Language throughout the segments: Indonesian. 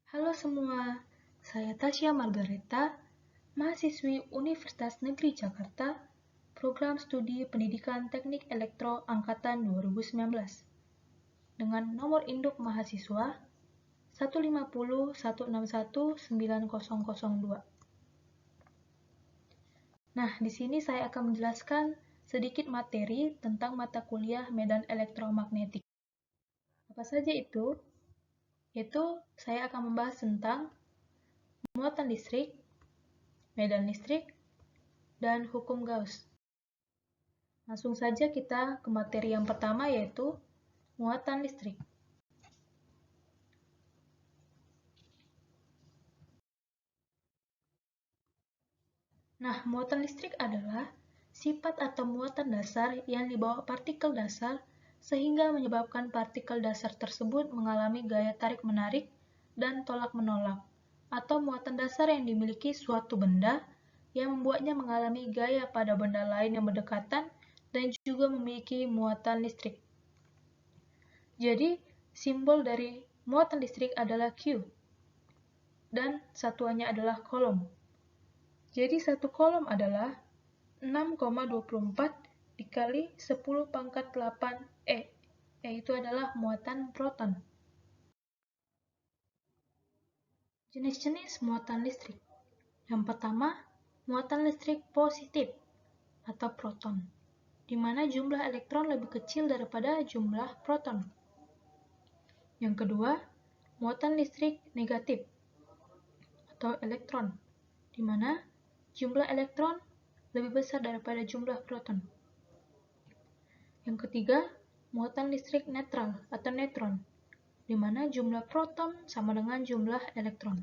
Halo semua, saya Tasya Margareta, mahasiswi Universitas Negeri Jakarta, Program Studi Pendidikan Teknik Elektro Angkatan 2019, dengan nomor induk mahasiswa 15016190002. Nah, di sini saya akan menjelaskan sedikit materi tentang mata kuliah medan elektromagnetik. Apa saja itu? Yaitu saya akan membahas tentang muatan listrik, medan listrik, dan hukum Gauss. Langsung saja kita ke materi yang pertama, yaitu muatan listrik. Nah, muatan listrik adalah sifat atau muatan dasar yang dibawa partikel dasar sehingga menyebabkan partikel dasar tersebut mengalami gaya tarik-menarik dan tolak-menolak, atau muatan dasar yang dimiliki suatu benda yang membuatnya mengalami gaya pada benda lain yang berdekatan dan juga memiliki muatan listrik. Jadi, simbol dari muatan listrik adalah Q, dan satuannya adalah kolom. Jadi, satu kolom adalah 6,24 dikali 10 pangkat 8 E, yaitu adalah muatan proton. Jenis-jenis muatan listrik. Yang pertama, muatan listrik positif atau proton, di mana jumlah elektron lebih kecil daripada jumlah proton. Yang kedua, muatan listrik negatif atau elektron, di mana jumlah elektron lebih besar daripada jumlah proton. Yang ketiga, muatan listrik netral atau neutron, di mana jumlah proton sama dengan jumlah elektron.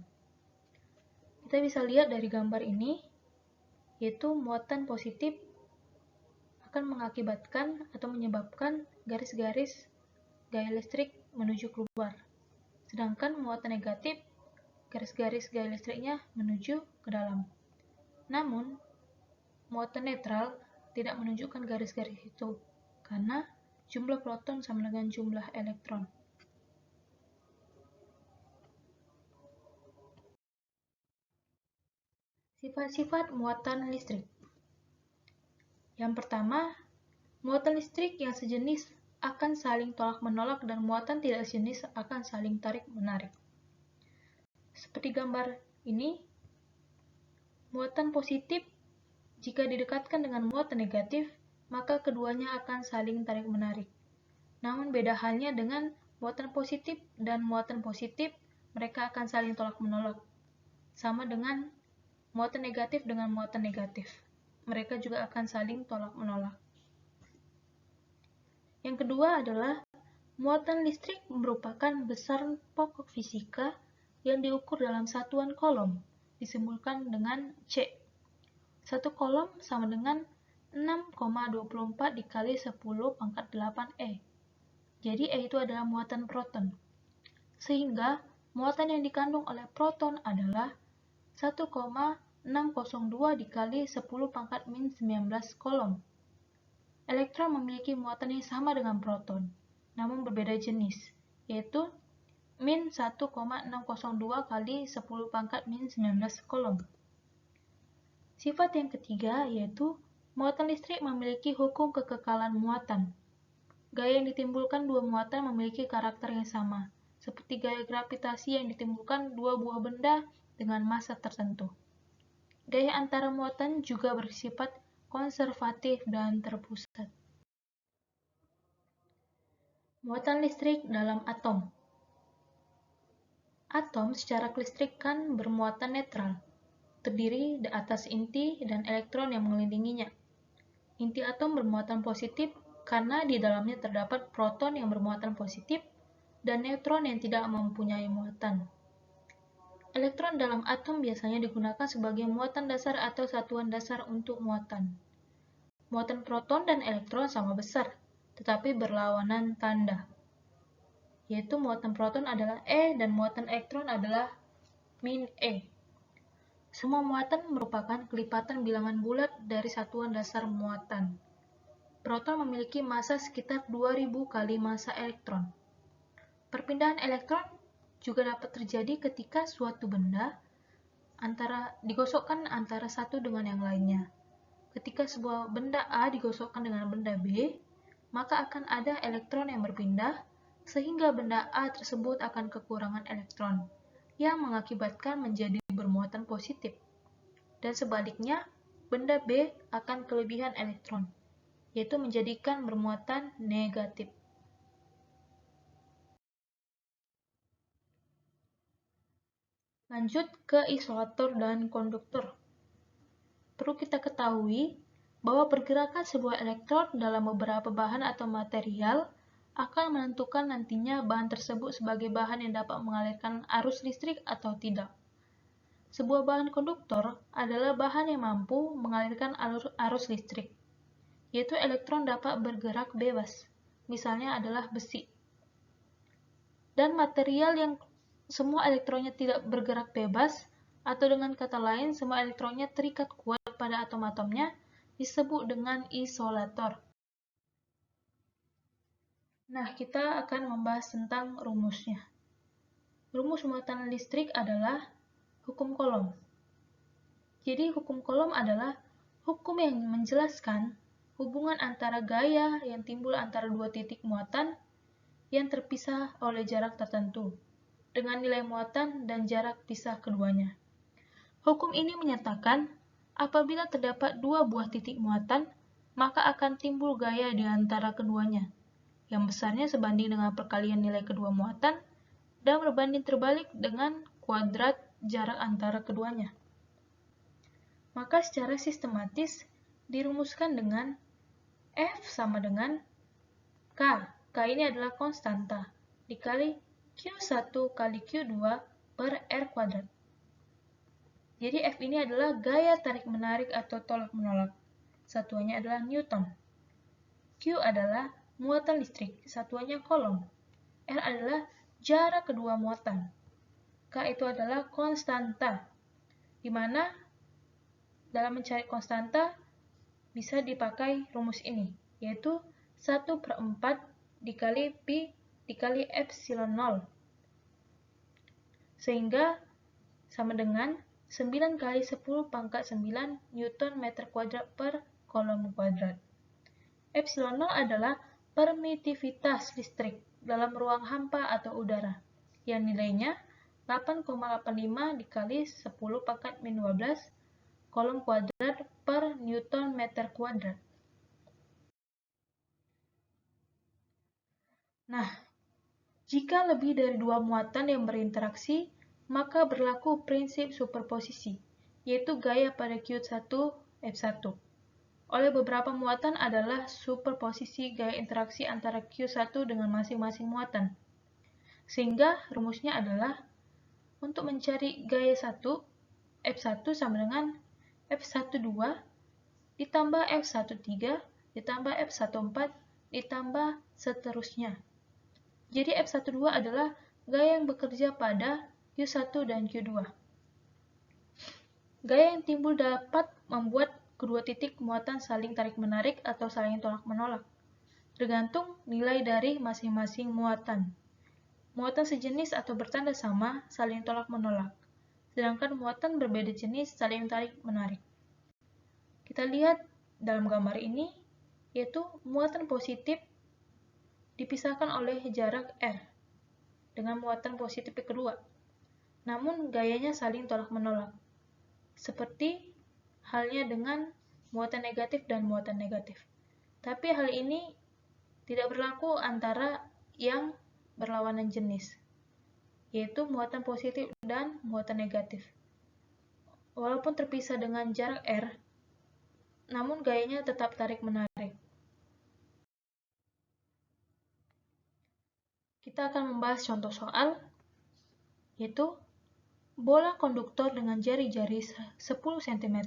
Kita bisa lihat dari gambar ini, yaitu muatan positif akan mengakibatkan atau menyebabkan garis-garis gaya listrik menuju keluar. Sedangkan muatan negatif, garis-garis gaya listriknya menuju ke dalam. Namun, muatan netral tidak menunjukkan garis-garis itu, karena jumlah proton sama dengan jumlah elektron. Sifat-sifat muatan listrik. Yang pertama, muatan listrik yang sejenis akan saling tolak-menolak dan muatan tidak sejenis akan saling tarik-menarik. Seperti gambar ini, muatan positif jika didekatkan dengan muatan negatif, maka keduanya akan saling tarik-menarik. Namun beda halnya dengan muatan positif dan muatan positif, mereka akan saling tolak-menolak. Sama dengan muatan negatif dengan muatan negatif, mereka juga akan saling tolak-menolak. Yang kedua adalah muatan listrik merupakan besaran pokok fisika yang diukur dalam satuan kolom, disimbolkan dengan C. Satu kolom sama dengan 6,24 dikali 10 pangkat 8 E. Jadi E itu adalah muatan proton. Sehingga muatan yang dikandung oleh proton adalah 1,602 dikali 10 pangkat min 19 kolom. Elektron memiliki muatan yang sama dengan proton, namun berbeda jenis, yaitu min 1,602 kali 10 pangkat min 19 kolom. Sifat yang ketiga yaitu muatan listrik memiliki hukum kekekalan muatan. Gaya yang ditimbulkan dua muatan memiliki karakter yang sama, seperti gaya gravitasi yang ditimbulkan dua buah benda dengan massa tertentu. Gaya antara muatan juga bersifat konservatif dan terpusat. Muatan listrik dalam atom. Atom secara kelistrikan bermuatan netral, terdiri di atas inti dan elektron yang mengelilinginya. Inti atom bermuatan positif karena di dalamnya terdapat proton yang bermuatan positif dan neutron yang tidak mempunyai muatan. Elektron dalam atom biasanya digunakan sebagai muatan dasar atau satuan dasar untuk muatan. Muatan proton dan elektron sama besar, tetapi berlawanan tanda, yaitu muatan proton adalah E dan muatan elektron adalah min E. Semua muatan merupakan kelipatan bilangan bulat dari satuan dasar muatan. Proton memiliki massa sekitar 2000 kali massa elektron. Perpindahan elektron juga dapat terjadi ketika suatu benda digosokkan antara satu dengan yang lainnya. Ketika sebuah benda A digosokkan dengan benda B, maka akan ada elektron yang berpindah, sehingga benda A tersebut akan kekurangan elektron, yang mengakibatkan menjadi bermuatan positif. Dan sebaliknya, benda B akan kelebihan elektron, yaitu menjadikan bermuatan negatif. Lanjut ke isolator dan konduktor. Perlu kita ketahui bahwa pergerakan sebuah elektron dalam beberapa bahan atau material akan menentukan nantinya bahan tersebut sebagai bahan yang dapat mengalirkan arus listrik atau tidak. Sebuah bahan konduktor adalah bahan yang mampu mengalirkan arus listrik, yaitu elektron dapat bergerak bebas, misalnya adalah besi. Dan material yang semua elektronnya tidak bergerak bebas, atau dengan kata lain, semua elektronnya terikat kuat pada atom-atomnya, disebut dengan isolator. Nah, kita akan membahas tentang rumusnya. Rumus muatan listrik adalah hukum Coulomb. Jadi, hukum Coulomb adalah hukum yang menjelaskan hubungan antara gaya yang timbul antara dua titik muatan yang terpisah oleh jarak tertentu, dengan nilai muatan dan jarak pisah keduanya. Hukum ini menyatakan, apabila terdapat dua buah titik muatan, maka akan timbul gaya di antara keduanya, yang besarnya sebanding dengan perkalian nilai kedua muatan, dan berbanding terbalik dengan kuadrat jarak antara keduanya. Maka secara sistematis dirumuskan dengan F sama dengan K. K ini adalah konstanta, dikali Q1 kali Q2 per R kuadrat. Jadi F ini adalah gaya tarik-menarik atau tolak-menolak. Satuannya adalah Newton. Q adalah muatan listrik, satuannya Coulomb. R adalah jarak kedua muatan. K itu adalah konstanta, di mana dalam mencari konstanta bisa dipakai rumus ini, yaitu 1/4 dikali Pi dikali epsilon 0. Sehingga sama dengan 9 kali 10 pangkat 9 Newton meter kuadrat per Coulomb kuadrat. Epsilon 0 adalah permitivitas listrik dalam ruang hampa atau udara, yang nilainya 8,85 dikali 10 pangkat min 12 Coulomb kuadrat per Newton meter kuadrat. Nah, jika lebih dari dua muatan yang berinteraksi, maka berlaku prinsip superposisi, yaitu gaya pada Q1 F1. Oleh beberapa muatan adalah superposisi gaya interaksi antara Q1 dengan masing-masing muatan. Sehingga rumusnya adalah untuk mencari gaya 1, F1 sama dengan F12 ditambah F13 ditambah F14 ditambah seterusnya. Jadi F12 adalah gaya yang bekerja pada Q1 dan Q2. Gaya yang timbul dapat membuat kedua titik muatan saling tarik-menarik atau saling tolak-menolak, tergantung nilai dari masing-masing muatan. Muatan sejenis atau bertanda sama saling tolak-menolak, sedangkan muatan berbeda jenis saling tarik-menarik. Kita lihat dalam gambar ini, yaitu muatan positif dipisahkan oleh jarak R dengan muatan positif kedua. Namun gayanya saling tolak-menolak. Seperti halnya dengan muatan negatif dan muatan negatif. Tapi hal ini tidak berlaku antara yang berlawanan jenis, yaitu muatan positif dan muatan negatif. Walaupun terpisah dengan jarak R, namun gayanya tetap tarik-menarik. Kita akan membahas contoh soal, yaitu bola konduktor dengan jari-jari 10 cm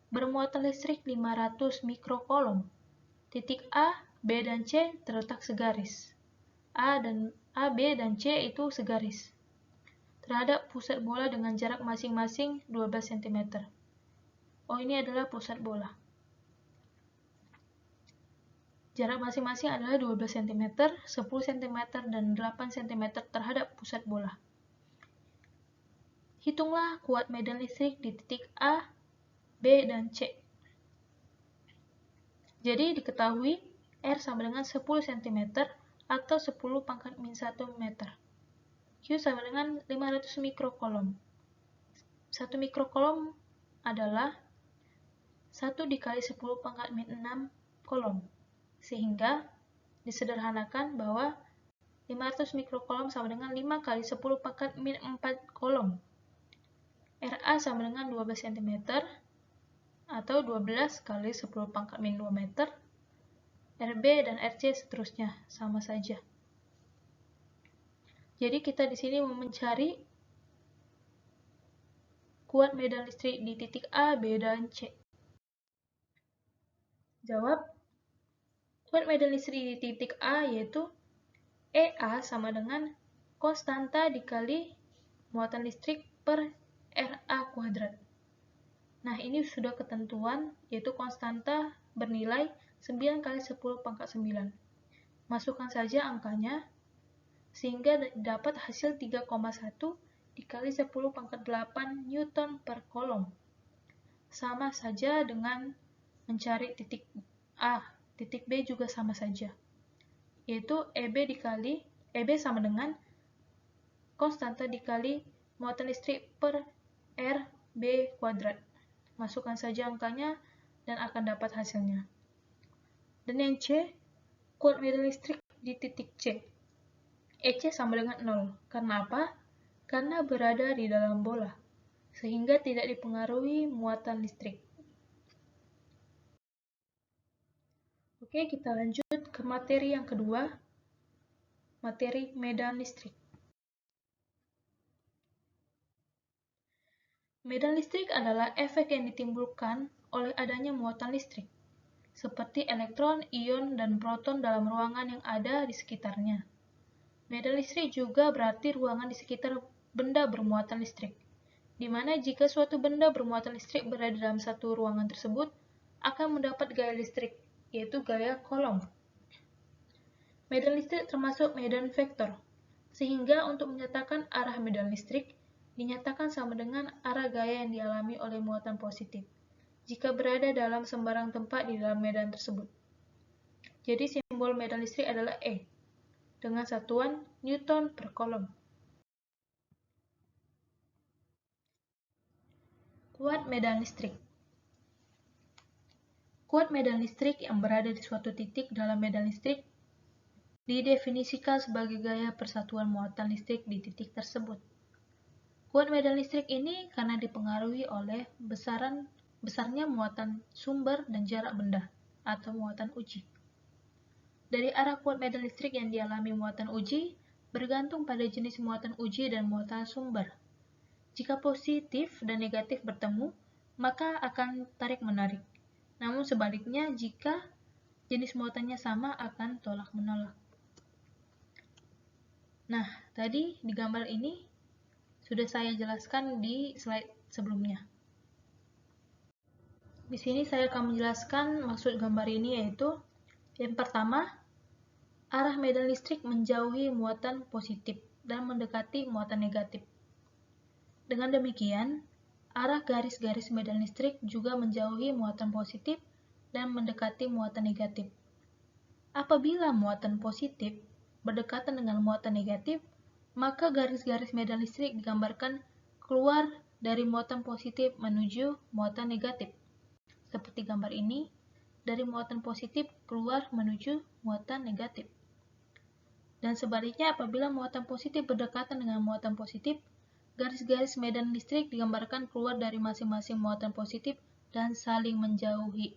bermuatan listrik 500 mikrocoulomb. Titik A, B, dan C terletak segaris. A, B, dan C itu segaris terhadap pusat bola dengan jarak masing-masing 12 cm. Oh, ini adalah pusat bola. Jarak masing-masing adalah 12 cm, 10 cm, dan 8 cm terhadap pusat bola. Hitunglah kuat medan listrik di titik A, B, dan C. Jadi diketahui R sama dengan 10 cm atau 10 pangkat min 1 meter. Q sama dengan 500 mikrokolom. 1 mikrokolom adalah 1 dikali 10 pangkat min 6 kolom. Sehingga disederhanakan bahwa 500 mikrokolom sama dengan 5 kali 10 pangkat min 4 kolom. RA sama dengan 12 cm atau 12 kali 10 pangkat min 2 meter. RB dan RC seterusnya sama saja. Jadi kita di sini mau mencari kuat medan listrik di titik A, B, dan C. Jawab, kuat medan listrik di titik A yaitu EA sama dengan konstanta dikali muatan listrik per RA kuadrat. Nah, ini sudah ketentuan, yaitu konstanta bernilai 9 kali 10 pangkat 9. Masukkan saja angkanya, sehingga dapat hasil 3,1 dikali 10 pangkat 8 Newton per kolom. Sama saja dengan mencari titik A, titik B juga sama saja. Yaitu EB sama dengan konstanta dikali muatan listrik per RB kuadrat. Masukkan saja angkanya dan akan dapat hasilnya. Dan yang C, kuat medan listrik di titik C. EC sama dengan 0. Karena apa? Karena berada di dalam bola, sehingga tidak dipengaruhi muatan listrik. Oke, kita lanjut ke materi yang kedua, materi medan listrik. Medan listrik adalah efek yang ditimbulkan oleh adanya muatan listrik, seperti elektron, ion, dan proton dalam ruangan yang ada di sekitarnya. Medan listrik juga berarti ruangan di sekitar benda bermuatan listrik, di mana jika suatu benda bermuatan listrik berada dalam satu ruangan tersebut, akan mendapat gaya listrik, yaitu gaya Coulomb. Medan listrik termasuk medan vektor, sehingga untuk menyatakan arah medan listrik, dinyatakan sama dengan arah gaya yang dialami oleh muatan positif, jika berada dalam sembarang tempat di dalam medan tersebut. Jadi simbol medan listrik adalah E, dengan satuan Newton per kolom. Kuat medan listrik. Kuat medan listrik yang berada di suatu titik dalam medan listrik didefinisikan sebagai gaya persatuan muatan listrik di titik tersebut. Kuat medan listrik ini karena dipengaruhi oleh besarnya muatan sumber dan jarak benda, atau muatan uji. Dari arah kuat medan listrik yang dialami muatan uji, bergantung pada jenis muatan uji dan muatan sumber. Jika positif dan negatif bertemu, maka akan tarik-menarik. Namun sebaliknya, jika jenis muatannya sama, akan tolak-menolak. Nah, tadi di gambar ini sudah saya jelaskan di slide sebelumnya. Di sini saya akan menjelaskan maksud gambar ini, yaitu yang pertama, arah medan listrik menjauhi muatan positif dan mendekati muatan negatif. Dengan demikian, arah garis-garis medan listrik juga menjauhi muatan positif dan mendekati muatan negatif. Apabila muatan positif berdekatan dengan muatan negatif, maka garis-garis medan listrik digambarkan keluar dari muatan positif menuju muatan negatif. Seperti gambar ini, dari muatan positif keluar menuju muatan negatif. Dan sebaliknya, apabila muatan positif berdekatan dengan muatan positif, garis-garis medan listrik digambarkan keluar dari masing-masing muatan positif dan saling menjauhi.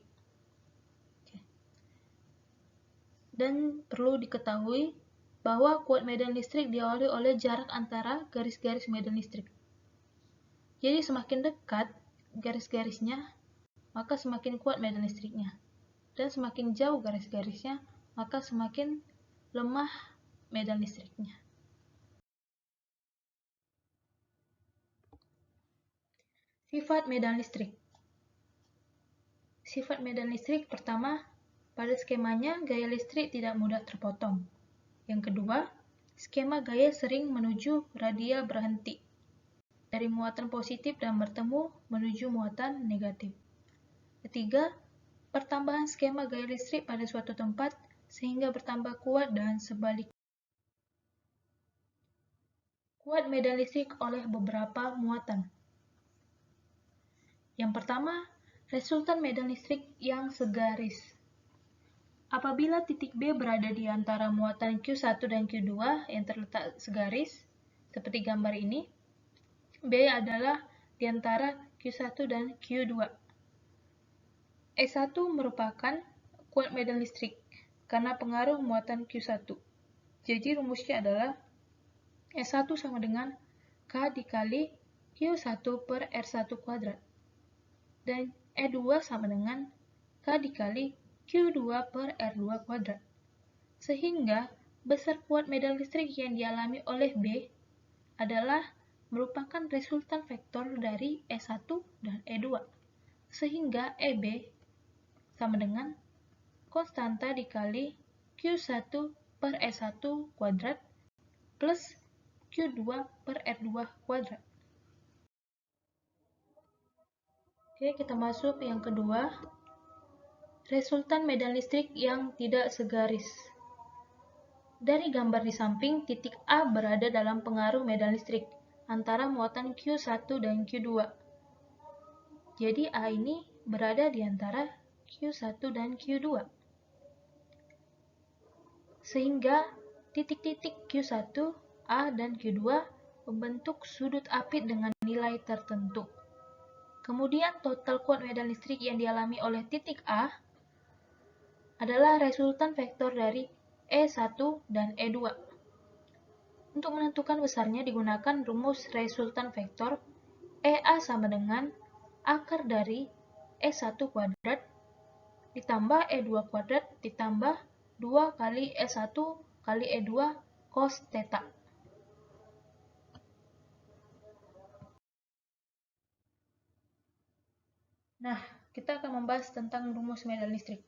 Dan perlu diketahui bahwa kuat medan listrik diawali oleh jarak antara garis-garis medan listrik. Jadi semakin dekat garis-garisnya, maka semakin kuat medan listriknya. Dan semakin jauh garis-garisnya, maka semakin lemah medan listriknya. Sifat medan listrik. Sifat medan listrik pertama, pada skemanya gaya listrik tidak mudah terpotong. Yang kedua, skema gaya sering menuju radial berhenti. dari muatan positif dan bertemu menuju muatan negatif. Ketiga, pertambahan skema gaya listrik pada suatu tempat sehingga bertambah kuat dan sebaliknya. Kuat medan listrik oleh beberapa muatan. Yang pertama, resultan medan listrik yang segaris. Apabila titik B berada di antara muatan Q1 dan Q2 yang terletak segaris, seperti gambar ini, B adalah di antara Q1 dan Q2. E1 merupakan kuat medan listrik karena pengaruh muatan Q1. Jadi rumusnya adalah E1 sama dengan K dikali Q1 per R1 kuadrat. Dan E2 sama dengan K dikali Q2 per R2 kuadrat. Sehingga besar kuat medan listrik yang dialami oleh B adalah merupakan resultan vektor dari E1 dan E2. Sehingga EB sama dengan konstanta dikali Q1 per E1 kuadrat plus Q2 per R2 kuadrat. Oke, kita masuk yang kedua. Resultan medan listrik yang tidak segaris. Dari gambar di samping, titik A berada dalam pengaruh medan listrik antara muatan Q1 dan Q2. Jadi A ini berada di antara Q1 dan Q2. Sehingga titik-titik Q1, A, dan Q2 membentuk sudut apit dengan nilai tertentu. Kemudian total kuat medan listrik yang dialami oleh titik A adalah resultan vektor dari E1 dan E2. Untuk menentukan besarnya digunakan rumus resultan vektor EA sama dengan akar dari E1 kuadrat ditambah E2 kuadrat ditambah 2 kali E1 kali E2 cos theta. Nah, kita akan membahas tentang rumus medan listrik.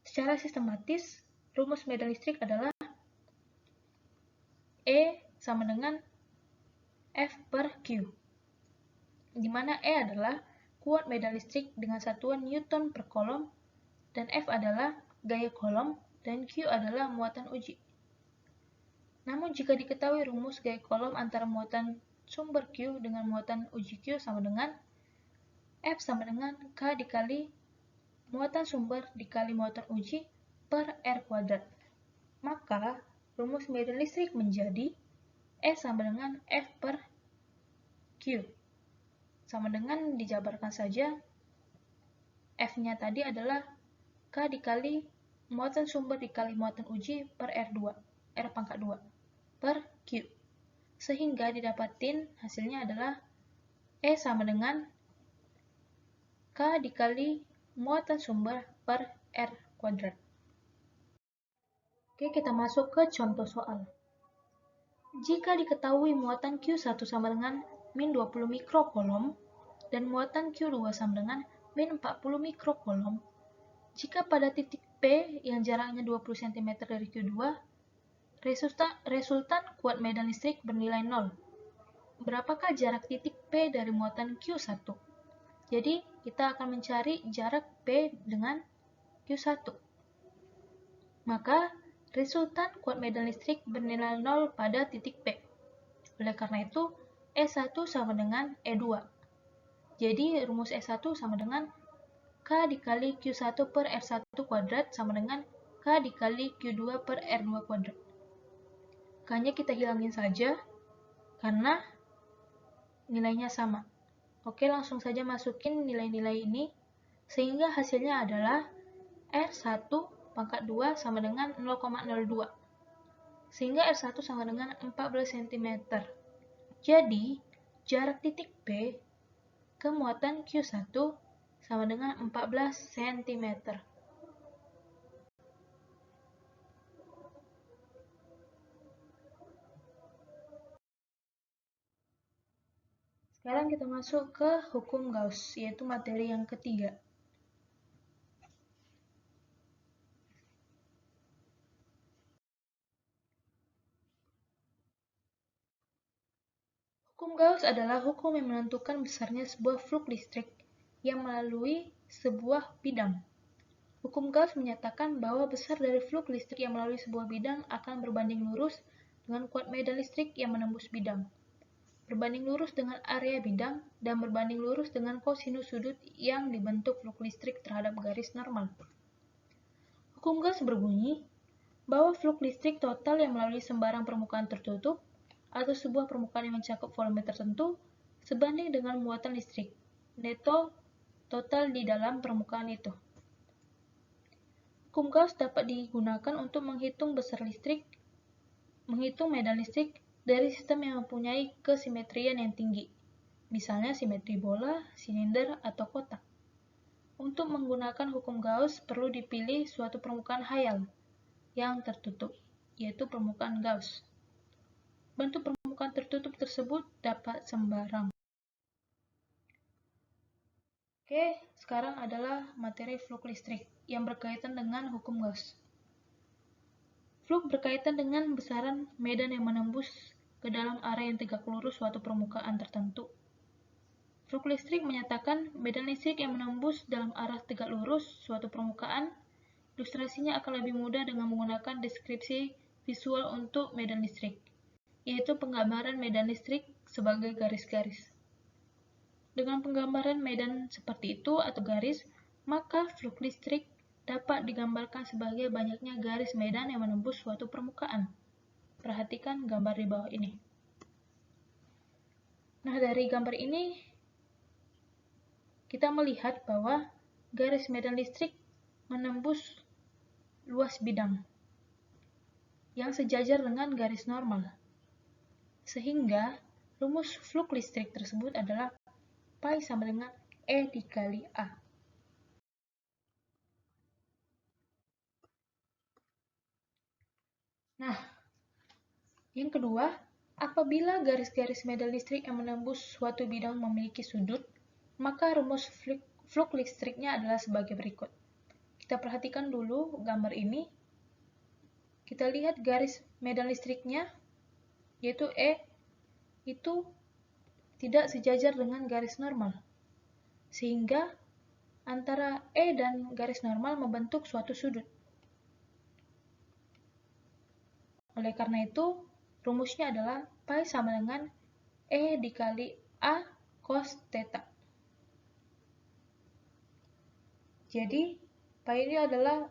Secara sistematis, rumus medan listrik adalah E sama dengan F per Q, di mana E adalah kuat medan listrik dengan satuan Newton per kolom, dan F adalah gaya kolom, dan Q adalah muatan uji. Namun jika diketahui rumus gaya kolom antara muatan sumber Q dengan muatan uji Q sama dengan F sama dengan K dikali muatan sumber dikali muatan uji per R kuadrat. Maka rumus medan listrik menjadi E sama dengan F per Q. Sama dengan dijabarkan saja, F-nya tadi adalah K dikali muatan sumber dikali muatan uji per R2, R pangkat 2, per Q. Sehingga didapatin hasilnya adalah E sama dengan K dikali muatan sumber per R kuadrat. Oke, kita masuk ke contoh soal. Jika diketahui muatan Q1 sama dengan min 20 mikrokolom dan muatan Q2 sama dengan min 40 mikrokolom, jika pada titik P yang jaraknya 20 cm dari Q2, resultan kuat medan listrik bernilai 0. Berapakah jarak titik P dari muatan Q1? Jadi, kita akan mencari jarak P dengan Q1. Maka, resultan kuat medan listrik bernilai 0 pada titik P. Oleh karena itu, E1 sama dengan E2. Jadi, rumus E1 sama dengan K dikali Q1 per R1 kuadrat sama dengan K dikali Q2 per R2 kuadrat. K-nya kita hilangin saja, karena nilainya sama. Oke, langsung saja masukin nilai-nilai ini, sehingga hasilnya adalah R1 pangkat 2 sama dengan 0,02. Sehingga R1 sama dengan 14 cm. Jadi, jarak titik P ke muatan Q1 sama dengan 14 cm. Sekarang kita masuk ke hukum Gauss, yaitu materi yang ketiga. Hukum Gauss adalah hukum yang menentukan besarnya sebuah flux listrik yang melalui sebuah bidang. Hukum Gauss menyatakan bahwa besar dari flux listrik yang melalui sebuah bidang akan berbanding lurus dengan kuat medan listrik yang menembus bidang, berbanding lurus dengan area bidang, dan berbanding lurus dengan kosinus sudut yang dibentuk flux listrik terhadap garis normal. Hukum Gauss berbunyi bahwa flux listrik total yang melalui sembarang permukaan tertutup atau sebuah permukaan yang mencakup volume tertentu sebanding dengan muatan listrik neto total di dalam permukaan itu. Hukum Gauss dapat digunakan untuk menghitung medan listrik dari sistem yang mempunyai kesimetrian yang tinggi, misalnya simetri bola, silinder, atau kotak. Untuk menggunakan hukum Gauss perlu dipilih suatu permukaan hayal yang tertutup, yaitu permukaan Gauss. Bentuk permukaan tertutup tersebut dapat sembarang. Oke, sekarang adalah materi flux listrik yang berkaitan dengan hukum Gauss. Flux berkaitan dengan besaran medan yang menembus ke dalam area yang tegak lurus suatu permukaan tertentu. Flux listrik menyatakan medan listrik yang menembus dalam arah tegak lurus suatu permukaan. Ilustrasinya akan lebih mudah dengan menggunakan deskripsi visual untuk medan listrik, yaitu penggambaran medan listrik sebagai garis-garis. Dengan penggambaran medan seperti itu atau garis, maka flux listrik dapat digambarkan sebagai banyaknya garis medan yang menembus suatu permukaan. Perhatikan gambar di bawah ini. Nah, dari gambar ini kita melihat bahwa garis medan listrik menembus luas bidang yang sejajar dengan garis normal. Sehingga rumus flux listrik tersebut adalah pi sama dengan E dikali A. Nah, yang kedua, apabila garis-garis medan listrik yang menembus suatu bidang memiliki sudut, maka rumus flux listriknya adalah sebagai berikut. Kita perhatikan dulu gambar ini. Kita lihat garis medan listriknya, yaitu E, itu tidak sejajar dengan garis normal. Sehingga antara E dan garis normal membentuk suatu sudut. Oleh karena itu, rumusnya adalah pi sama dengan E dikali A cos theta. Jadi, pi ini adalah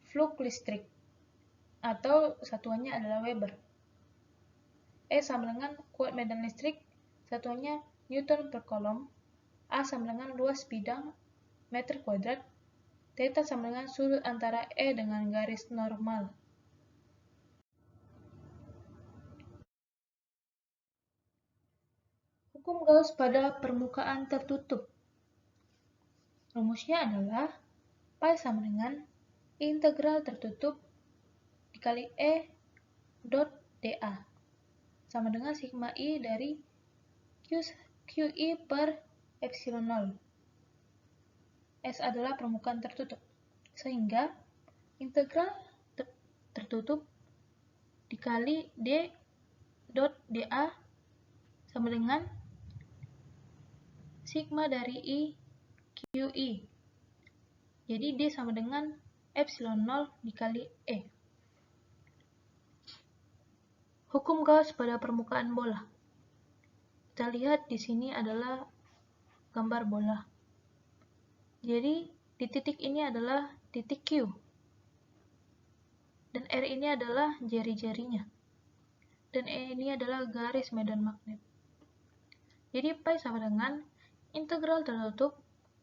flux listrik, atau satuannya adalah Weber. E sama dengan kuat medan listrik, satuannya Newton per Coulomb. A sama dengan luas bidang meter kuadrat. Theta sama dengan sudut antara E dengan garis normal. Hukum Gauss pada permukaan tertutup. Rumusnya adalah pi sama dengan integral tertutup dikali E dot dA sama dengan sigma I dari QI per epsilon 0. S adalah permukaan tertutup. Sehingga integral tertutup dikali D dot dA sama dengan sigma dari I QI. Jadi D sama dengan epsilon 0 dikali E. Hukum Gauss pada permukaan bola. Kita lihat di sini adalah gambar bola. Jadi di titik ini adalah titik Q. Dan R ini adalah jari-jarinya. Dan E ini adalah garis medan magnet. Jadi pi sama dengan integral tertutup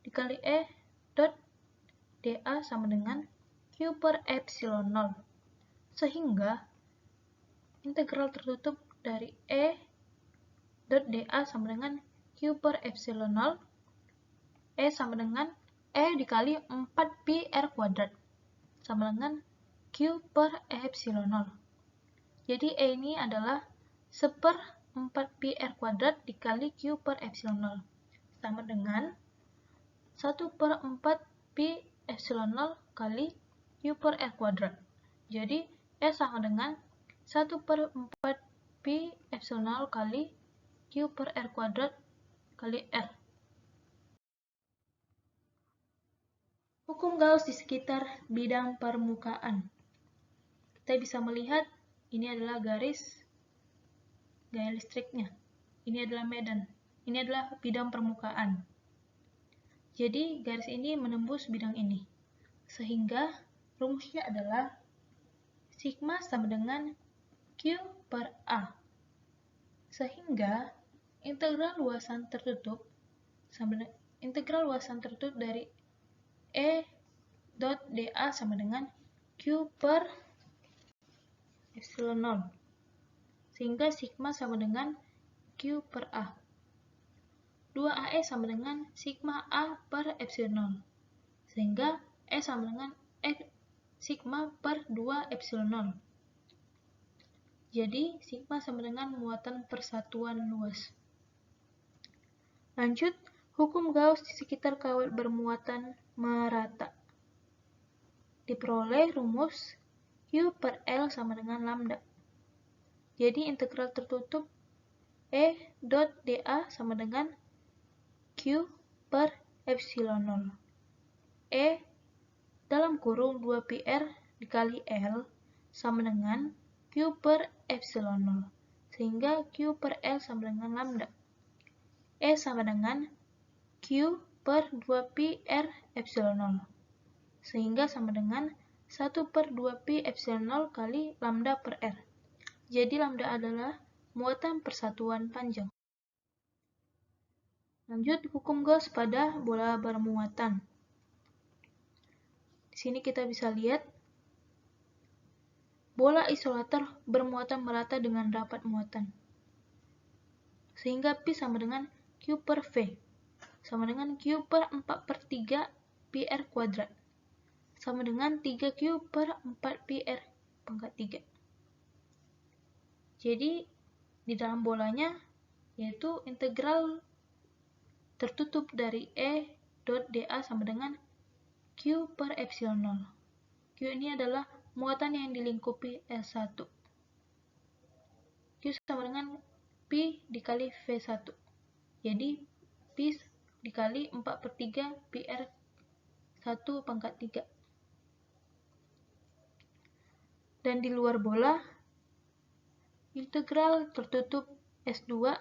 dikali E dot dA sama dengan Q per epsilon 0. Sehingga integral tertutup dari E dot dA sama dengan Q per epsilon 0. E sama dengan E dikali 4pi R kuadrat sama dengan Q per epsilon 0. Jadi E ini adalah 1/4pi R kuadrat dikali Q per epsilon 0 sama dengan 1/4pi epsilon 0 kali Q per R kuadrat. Jadi E sama dengan 1/4pi epsilon 0 kali Q per R kuadrat kali R. Hukum Gauss di sekitar bidang permukaan. Kita bisa melihat ini adalah gaya listriknya. Ini adalah medan. Ini adalah bidang permukaan. Jadi garis ini menembus bidang ini. Sehingga rumusnya adalah sigma sama dengan Q per A. Sehingga integral luasan tertutup dari E dot dA sama dengan Q per epsilon 0. Sehingga sigma sama dengan Q per A. 2AE sama dengan sigma A per epsilon 0. Sehingga E sama dengan sigma per 2 epsilon 0. Jadi, sigma sama dengan muatan persatuan luas. Lanjut, hukum Gauss di sekitar kawat bermuatan merata. Diperoleh rumus Q per L sama dengan lambda. Jadi, integral tertutup E dot dA sama dengan Q per epsilon 0. E dalam kurung 2πr dikali L sama dengan Q per epsilon 0. Sehingga Q per L sama dengan lambda. E sama dengan Q per 2πr epsilon 0. Sehingga sama dengan 1 per 2π epsilon 0 kali lambda per R. Jadi lambda adalah muatan persatuan panjang. Lanjut, hukum Gauss pada bola bermuatan. Di sini kita bisa lihat bola isolator bermuatan merata dengan rapat muatan. Sehingga P sama dengan Q per V sama dengan Q per 4/3 πr kuadrat sama dengan 3Q per 4πr pangkat 3. Jadi di dalam bolanya yaitu integral tertutup dari E dot dA sama dengan Q per epsilon 0. Q ini adalah muatan yang dilingkupi S1. Q sama dengan P dikali V1. Jadi P dikali 4/3 πr 1 pangkat 3. Dan di luar bola, integral tertutup S2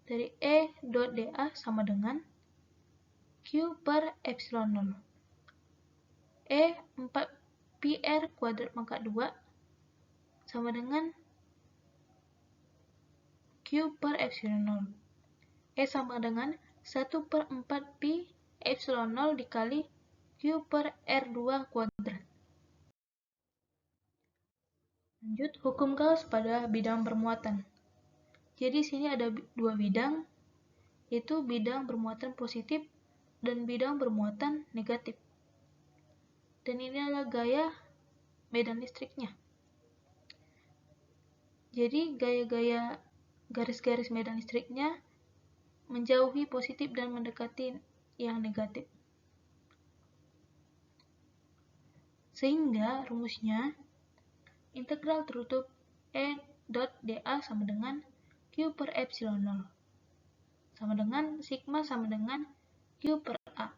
dari E dot dA sama dengan Q per epsilon 0. E 4πr kuadrat pangkat 2 sama dengan Q per epsilon 0. E sama dengan 1 per 4π epsilon 0 dikali Q per R2 kuadrat. Lanjut, hukum Gauss pada bidang bermuatan. Jadi sini ada dua bidang, yaitu bidang bermuatan positif dan bidang bermuatan negatif. Dan ini adalah gaya medan listriknya. Jadi gaya-gaya garis-garis medan listriknya menjauhi positif dan mendekati yang negatif. Sehingga rumusnya integral tertutup E dot dA sama dengan Q per epsilon 0 sama dengan sigma sama dengan Q per A.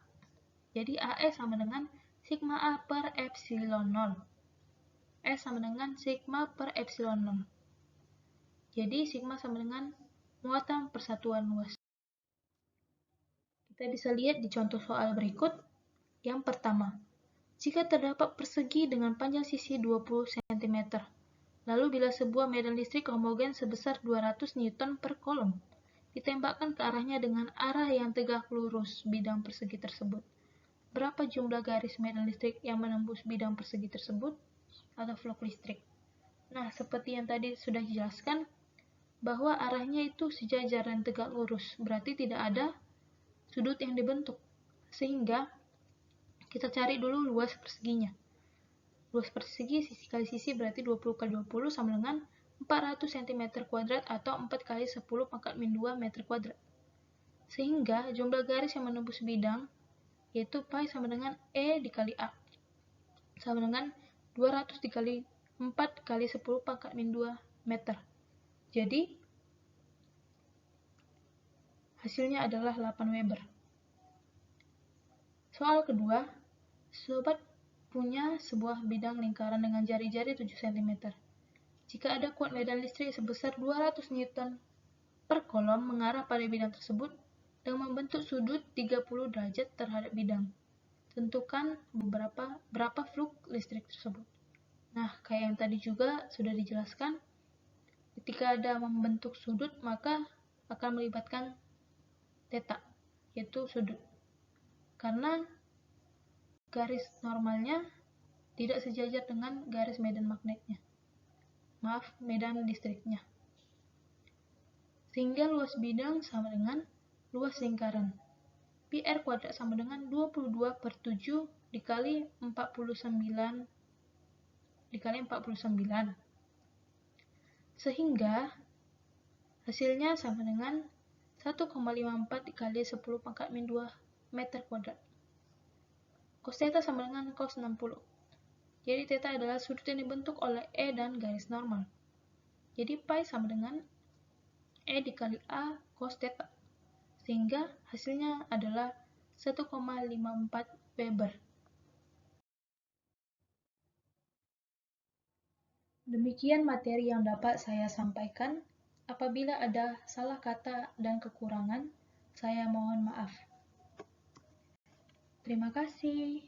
Jadi AE sama dengan sigma A per epsilon 0. E sama dengan sigma per epsilon 0. Jadi sigma sama dengan muatan persatuan luas. Kita bisa lihat di contoh soal berikut. Yang pertama, jika terdapat persegi dengan panjang sisi 20 cm, lalu bila sebuah medan listrik homogen sebesar 200 Newton per kolom ditembakkan ke arahnya dengan arah yang tegak lurus bidang persegi tersebut, berapa jumlah garis medan listrik yang menembus bidang persegi tersebut atau flux listrik? Nah, seperti yang tadi sudah dijelaskan, bahwa arahnya itu sejajar dan tegak lurus, berarti tidak ada sudut yang dibentuk. Sehingga kita cari dulu luas perseginya. Luas persegi sisi kali sisi berarti 20 kali 20 sama dengan 400 cm kuadrat atau 4 kali 10 pangkat min 2 meter kuadrat. Sehingga jumlah garis yang menembus bidang yaitu pi sama dengan E dikali A sama dengan 200 dikali 4 kali 10 pangkat min 2 meter. Jadi hasilnya adalah 8 Weber. Soal kedua, sobat punya sebuah bidang lingkaran dengan jari-jari 7 cm. Jika ada kuat medan listrik sebesar 200 Newton per kolom mengarah pada bidang tersebut dan membentuk sudut 30 derajat terhadap bidang. Tentukan berapa flux listrik tersebut. Nah, kayak yang tadi juga sudah dijelaskan, ketika ada membentuk sudut maka akan melibatkan theta, yaitu sudut. Karena garis normalnya tidak sejajar dengan garis medan magnetnya. Medan listriknya. Sehingga luas bidang sama dengan luas lingkaran. Pi R kuadrat sama dengan 22 per 7 dikali 49 dikali 49. Sehingga hasilnya sama dengan 1,54 dikali 10 pangkat min 2 meter kuadrat. Cos theta sama dengan cos 60. Jadi theta adalah sudut yang dibentuk oleh E dan garis normal. Jadi pi sama dengan E dikali A cos theta. Sehingga hasilnya adalah 1,54 Weber. Demikian materi yang dapat saya sampaikan. Apabila ada salah kata dan kekurangan, saya mohon maaf. Terima kasih.